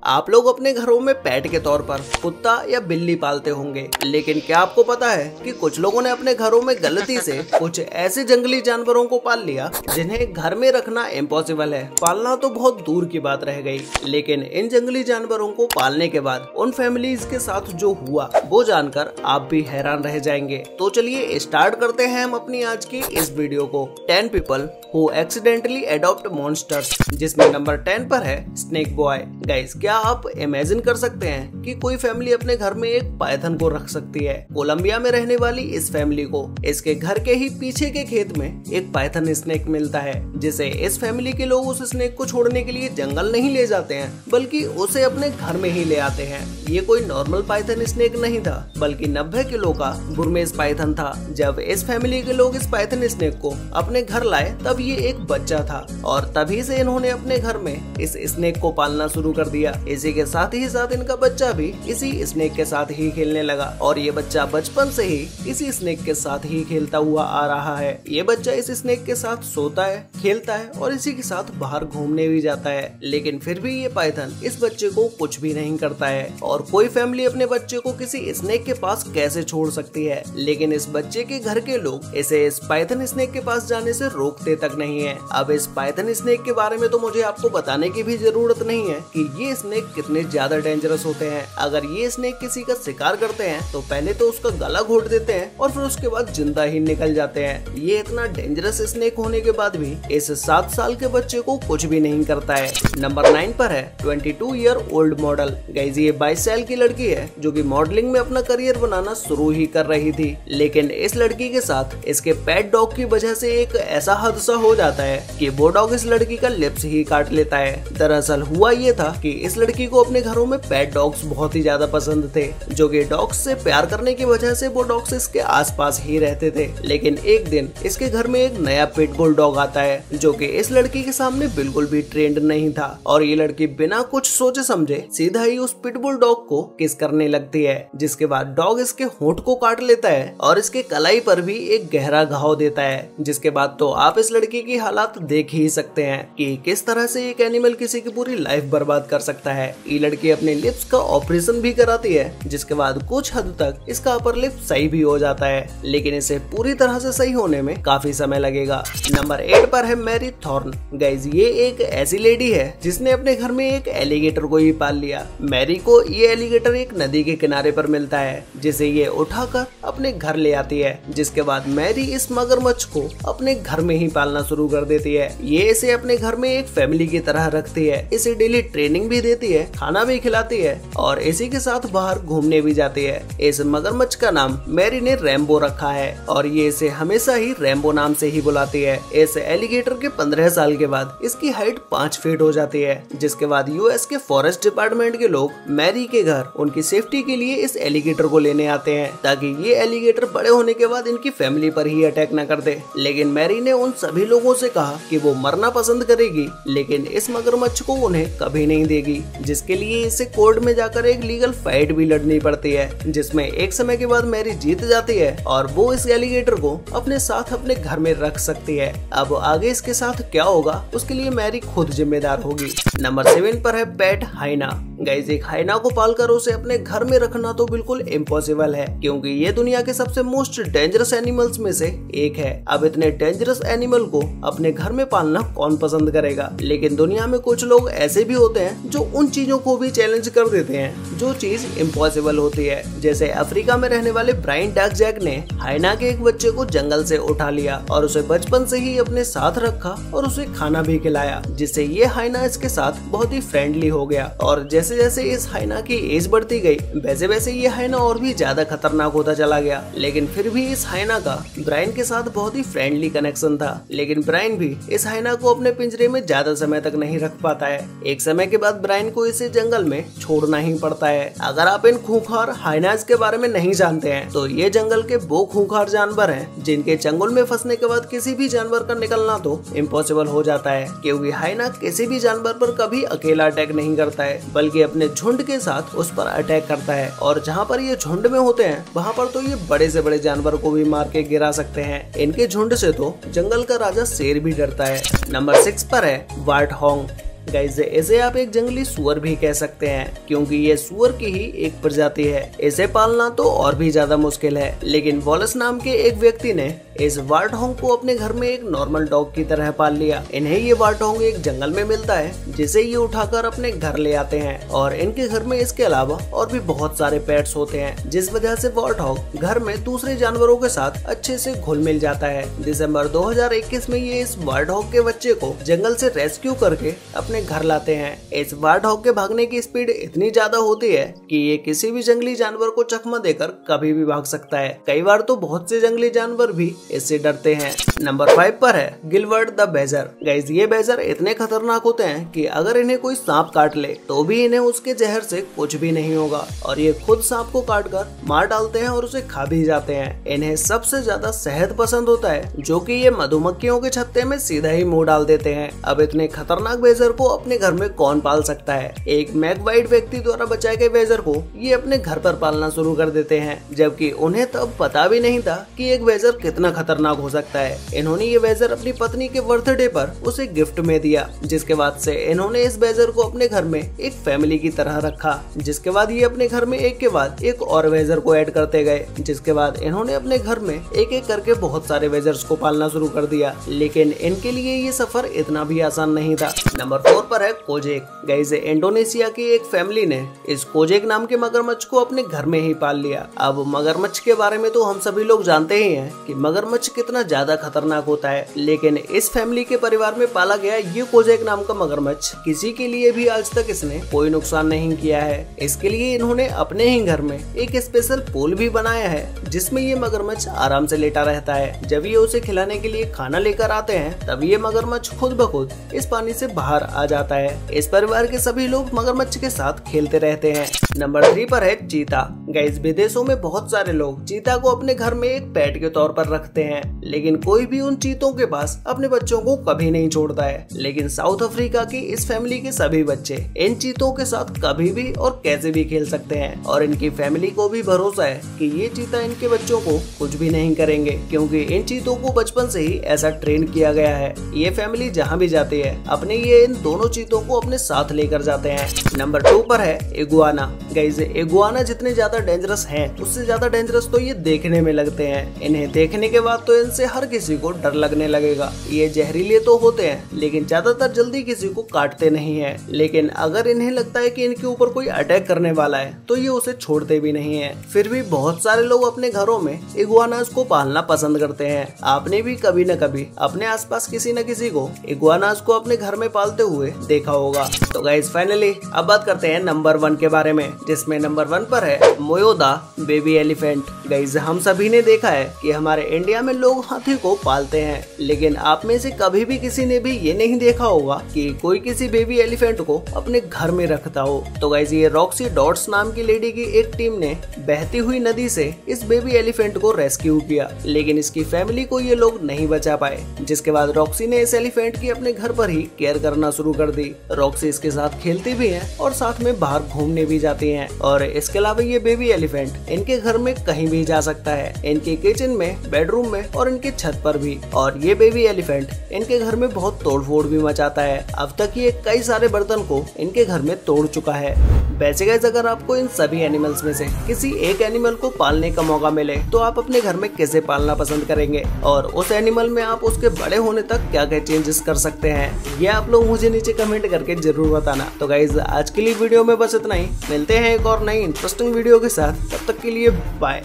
आप लोग अपने घरों में पेट के तौर पर कुत्ता या बिल्ली पालते होंगे, लेकिन क्या आपको पता है कि कुछ लोगों ने अपने घरों में गलती से कुछ ऐसे जंगली जानवरों को पाल लिया जिन्हें घर में रखना इम्पॉसिबल है। पालना तो बहुत दूर की बात रह गई, लेकिन इन जंगली जानवरों को पालने के बाद उन फैमिलीज के साथ जो हुआ वो जानकर आप भी हैरान रह जाएंगे। तो चलिए स्टार्ट करते हैं हम अपनी आज की इस वीडियो को। 10 people who accidentally adopt monsters, जिसमें नंबर 10 पर है स्नेक बॉय। गाइस, क्या आप इमेजिन कर सकते हैं कि कोई फैमिली अपने घर में एक पाइथन को रख सकती है? कोलंबिया में रहने वाली इस फैमिली को इसके घर के ही पीछे के खेत में एक पाइथन स्नेक मिलता है, जिसे इस फैमिली के लोग उस स्नेक को छोड़ने के लिए जंगल नहीं ले जाते हैं, बल्कि उसे अपने घर में ही ले आते हैं। ये कोई नॉर्मल पाइथन स्नेक नहीं था, बल्कि 90 किलो का बुरमेस पाइथन था। जब इस फैमिली के लोग इस पाइथन स्नेक को अपने घर लाए तब ये एक बच्चा था, और तभी से इन्होंने अपने घर में इस स्नेक को पालना शुरू कर दिया। इसी के साथ ही साथ इनका बच्चा भी इसी स्नेक के साथ ही खेलने लगा, और ये बच्चा बचपन से ही इसी स्नेक के साथ ही खेलता हुआ आ रहा है। ये बच्चा इस स्नेक के साथ सोता है, खेलता है और इसी के साथ बाहर घूमने भी जाता है, लेकिन फिर भी ये पाइथन इस बच्चे को कुछ भी नहीं करता है। और कोई फैमिली अपने बच्चे को किसी स्नेक के पास कैसे छोड़ सकती है, लेकिन इस बच्चे के घर के लोग इसे इस पाइथन स्नेक के पास जाने से रोकते तक नहीं है। अब इस पाइथन स्नेक के बारे में तो मुझे आपको बताने की भी जरूरत नहीं है कि ये स्नेक कितने ज्यादा डेंजरस होते हैं। अगर ये स्नेक किसी का शिकार करते हैं तो पहले तो उसका गला घोट देते हैं और फिर उसके बाद जिंदा ही निकल जाते हैं। ये इतना डेंजरस स्नेक होने के बाद भी इस 7 साल के बच्चे को कुछ भी नहीं करता है। नंबर 9 पर है 22 ईयर ओल्ड मॉडल। गाइस, ये 22 साल की लड़की है जो कि मॉडलिंग में अपना करियर बनाना शुरू ही कर रही थी, लेकिन इस लड़की के साथ इसके पेट डॉग की वजह से एक ऐसा हादसा हो जाता है कि वो डॉग इस लड़की का लिप्स ही काट लेता है। दरअसल हुआ ये था कि इस लड़की को अपने घरों में पेट डॉग्स बहुत ही ज्यादा पसंद थे, जो कि डॉग्स से प्यार करने की वजह से वो डॉग्स इसके आसपास ही रहते थे। लेकिन एक दिन इसके घर में एक नया पिटबुल डॉग आता है, जो कि इस लड़की के सामने बिल्कुल भी ट्रेंड नहीं था, और ये लड़की बिना कुछ सोचे समझे सीधा ही उस पिटबुल डॉग को किस करने लगती है, जिसके बाद डॉग इसके होंठ को काट लेता है और इसके कलाई पर भी एक गहरा घाव देता है। जिसके बाद तो आप इस लड़की की हालात देख ही सकते हैं कि किस तरह से एक एनिमल किसी की पूरी लाइफ बर्बाद कर सकता है। ये लड़की अपने लिप्स का ऑपरेशन भी कराती है, जिसके बाद कुछ हद तक इसका अपर लिप सही भी हो जाता है, लेकिन इसे पूरी तरह से सही होने में काफी समय लगेगा। नंबर 8 पर है मैरी थॉर्न। गाइस, ये एक ऐसी लेडी है जिसने अपने घर में एक एलिगेटर को ही पाल लिया। मैरी को ये एलिगेटर एक नदी के किनारे पर मिलता है, जिसे ये उठाकर अपने घर ले आती है। जिसके बाद मैरी इस मगरमच्छ को अपने घर में ही पालना शुरू कर देती है। ये इसे अपने घर में एक फैमिली की तरह रखती है, इसे डेली ट्रेनिंग भी देती है, खाना भी खिलाती है और इसी के साथ बाहर घूमने भी जाती है। इस मगरमच्छ का नाम मैरी ने रैम्बो रखा है, और ये इसे हमेशा ही रैम्बो नाम से ही बुलाती है। इस एलिगेटर के 15 साल के बाद इसकी हाइट 5 फीट हो जाती है। जिसके बाद यूएस के फॉरेस्ट डिपार्टमेंट के लोग मैरी के घर उनकी सेफ्टी के लिए इस एलिगेटर को लेने आते हैं, ताकि ये एलिगेटर बड़े होने के बाद इनकी फैमिली पर ही अटैक न कर दे। लेकिन मैरी ने उन सभी लोगों से कहा कि वो मरना पसंद करेगी, लेकिन इस मगरमच्छ को उन्हें कभी नहीं देगी, जिसके लिए इसे कोर्ट में जाकर एक लीगल फाइट भी लड़नी पड़ती है, जिसमें एक समय के बाद मैरी जीत जाती है और वो इस एलिगेटर को अपने साथ अपने घर में रख सकती है। अब आगे इसके साथ क्या होगा उसके लिए मैरी खुद जिम्मेदार होगी। नंबर 7 पर है पेट हाइना। गाइस, एक हाइना को पालकर उसे अपने घर में रखना तो बिल्कुल इम्पॉसिबल है, क्योंकि ये दुनिया के सबसे मोस्ट डेंजरस एनिमल्स में से एक है। अब इतने डेंजरस एनिमल को अपने घर में पालना कौन पसंद करेगा? लेकिन दुनिया में कुछ लोग ऐसे भी होते हैं जो उन चीजों को भी चैलेंज कर देते हैं जो चीज इम्पॉसिबल होती है। जैसे अफ्रीका में रहने वाले ब्रायन डक जैक ने हाइना के एक बच्चे को जंगल से उठा लिया और उसे बचपन से ही अपने साथ रखा और उसे खाना भी खिलाया, जिससे ये हाइना इसके साथ बहुत ही फ्रेंडली हो गया। और जैसे जैसे इस हाइना की एज बढ़ती गई, वैसे वैसे ये हाइना और भी ज्यादा खतरनाक होता चला गया। लेकिन फिर भी इस हाइना का ब्रायन के साथ बहुत ही फ्रेंडली कनेक्शन था, लेकिन ब्रायन भी इस हाइना को अपने पिंजरे में ज्यादा समय तक नहीं रख पाता है। एक समय के बाद ब्रायन को इसे जंगल में छोड़ना ही पड़ता है। अगर आप इन खूंखार हाइनास के बारे में नहीं जानते हैं तो ये जंगल के वो खूंखार जानवर हैं जिनके चंगुल में फंसने के बाद किसी भी जानवर का निकलना तो इम्पॉसिबल हो जाता है, क्योंकि हाइना किसी भी जानवर पर कभी अकेला अटैक नहीं करता है, बल्कि अपने झुंड के साथ उस पर अटैक करता है। और जहाँ पर ये झुंड में होते हैं वहाँ पर तो ये बड़े से बड़े जानवर को भी मार के गिरा सकते हैं। इनके झुंड से तो जंगल का राजा शेर भी डरता है। नंबर 6 पर है वार्ट हॉन्ग। गाइस इसे आप एक जंगली सुअर भी कह सकते हैं, क्योंकि ये सुअर की ही एक प्रजाति है। इसे पालना तो और भी ज्यादा मुश्किल है, लेकिन वॉलस नाम के एक व्यक्ति ने इस वार्टहॉग को अपने घर में एक नॉर्मल डॉग की तरह पाल लिया। इन्हें ये वार्टहॉग एक जंगल में मिलता है, जिसे ये उठाकर अपने घर ले आते हैं और इनके घर में इसके अलावा और भी बहुत सारे पेट्स होते हैं, जिस वजह से वार्टहॉग घर में दूसरे जानवरों के साथ अच्छे से घुल मिल जाता है। दिसंबर 2021 में ये इस वार्टहॉग के बच्चे को जंगल से रेस्क्यू करके अपने घर लाते हैं। इस वार्टहॉग के भागने की स्पीड इतनी ज्यादा होती है कि ये किसी भी जंगली जानवर को चकमा देकर कभी भी भाग सकता है। कई बार तो बहुत से जंगली जानवर भी इससे डरते हैं। नंबर 5 पर है गिलबर्ट द बेजर। गाइस ये बेजर इतने खतरनाक होते हैं कि अगर इन्हें कोई सांप काट ले तो भी इन्हें उसके जहर से कुछ भी नहीं होगा और ये खुद सांप को काट कर मार डालते हैं और उसे खा भी जाते हैं। इन्हें सबसे ज्यादा शहद पसंद होता है, जो कि ये मधुमक्खियों के छत्ते में सीधा ही मुंह डाल देते हैं। अब इतने खतरनाक बेजर को अपने घर में कौन पाल सकता है? एक मैकवाइट व्यक्ति द्वारा बचाए गए बेजर को ये अपने घर पर पालना शुरू कर देते हैं, जबकि उन्हें तब पता भी नहीं था कि एक बेजर कितना खतरनाक हो सकता है। इन्होंने ये बेजर अपनी पत्नी के बर्थडे पर उसे गिफ्ट में दिया, जिसके बाद से इन्होंने इस बेजर को अपने घर में एक फैमिली की तरह रखा। जिसके बाद ये अपने घर में एक के बाद एक और बेजर को ऐड करते गए, जिसके बाद इन्होंने अपने घर में एक एक करके बहुत सारे बेजर्स को पालना शुरू कर दिया। लेकिन इनके लिए ये सफर इतना भी आसान नहीं था। नंबर 4 पर है कोजेक। गाइस इंडोनेशिया की एक फैमिली ने इस कोजेक नाम के मगरमच्छ को अपने घर में ही पाल लिया। अब मगरमच्छ के बारे में तो हम सभी लोग जानते ही हैं कि मगरमच्छ कितना ज्यादा खतरनाक होता है, लेकिन इस फैमिली के परिवार में पाला गया ये कोजेक नाम का मगरमच्छ किसी के लिए भी आज तक इसने कोई नुकसान नहीं किया है। इसके लिए इन्होंने अपने ही घर में एक स्पेशल पूल भी बनाया है, जिसमें ये मगरमच्छ आराम से लेटा रहता है। जब ये उसे खिलाने के लिए खाना लेकर आते हैं, तब ये मगरमच्छ खुद ब खुद इस पानी से बाहर आ जाता है। इस परिवार के सभी लोग मगरमच्छ के साथ खेलते रहते हैं। नंबर 3 पर है चीता। गाइस विदेशों में बहुत सारे लोग चीता को अपने घर में एक पेट के तौर पर रखते हैं, लेकिन कोई भी उन चीतों के पास अपने बच्चों को कभी नहीं छोड़ता है। लेकिन साउथ अफ्रीका की इस फैमिली के सभी बच्चे इन चीतों के साथ कभी भी और कैसे भी खेल सकते हैं और इनकी फैमिली को भी भरोसा है कि ये चीता इनके बच्चों को कुछ भी नहीं करेंगे, क्योंकि इन चीतों को बचपन से ही ऐसा ट्रेन किया गया है। ये फैमिली जहाँ भी जाती है अपने ये इन दोनों चीतों को अपने साथ लेकर जाते हैं। नंबर 2 पर है इगुआना। गाइस इगुआना जितने ज्यादा डेंजरस हैं, उससे ज्यादा डेंजरस तो ये देखने में लगते हैं। इन्हें देखने के बाद तो इनसे हर किसी को डर लगने लगेगा। ये जहरीले तो होते हैं, लेकिन ज्यादातर जल्दी किसी को काटते नहीं है। लेकिन अगर इन्हें लगता है कि इनके ऊपर कोई अटैक करने वाला है, तो ये उसे छोड़ते भी नहीं है। फिर भी बहुत सारे लोग अपने घरों में इगुआनास को पालना पसंद करते हैं। आपने भी कभी न कभी अपने आसपास किसी न किसी को इगुआनास को अपने घर में पालते हुए देखा होगा। तो गाइस फाइनली अब बात करते हैं नंबर 1 के बारे में, जिसमें नंबर 1 पर है मोयोदा बेबी एलिफेंट। गाइस हम सभी ने देखा है कि हमारे इंडिया में लोग हाथी को पालते हैं, लेकिन आप में से कभी भी किसी ने भी ये नहीं देखा होगा कि कोई किसी बेबी एलिफेंट को अपने घर में रखता हो। तो गाइस ये रॉक्सी डॉट्स नाम की लेडी की एक टीम ने बहती हुई नदी से इस बेबी एलिफेंट को रेस्क्यू किया, लेकिन इसकी फैमिली को ये लोग नहीं बचा पाए। जिसके बाद रॉक्सी ने इस एलिफेंट की अपने घर पर ही केयर करना शुरू कर दी। रॉक्सी इसके साथ खेलती भी है और साथ में बाहर घूमने भी जाती है। और इसके अलावा ये बेबी एलिफेंट इनके घर में कहीं भी जा सकता है, इनके किचन में, बेडरूम में और इनके छत पर भी। और ये बेबी एलिफेंट इनके घर में बहुत तोड़फोड़ भी मचाता है। अब तक ये कई सारे बर्तन को इनके घर में तोड़ चुका है। वैसे गाइस अगर आपको इन सभी एनिमल्स में से किसी एक एनिमल को पालने का मौका मिले, तो आप अपने घर में कैसे पालना पसंद करेंगे और उस एनिमल में आप उसके बड़े होने तक क्या क्या चेंजेस कर सकते हैं, ये आप लोग मुझे नीचे कमेंट करके जरूर बताना। तो गाइस आज के लिए वीडियो में बस इतना ही। मिलते हैं एक और नई इंटरेस्टिंग वीडियो के साथ, तब तक के लिए बाय।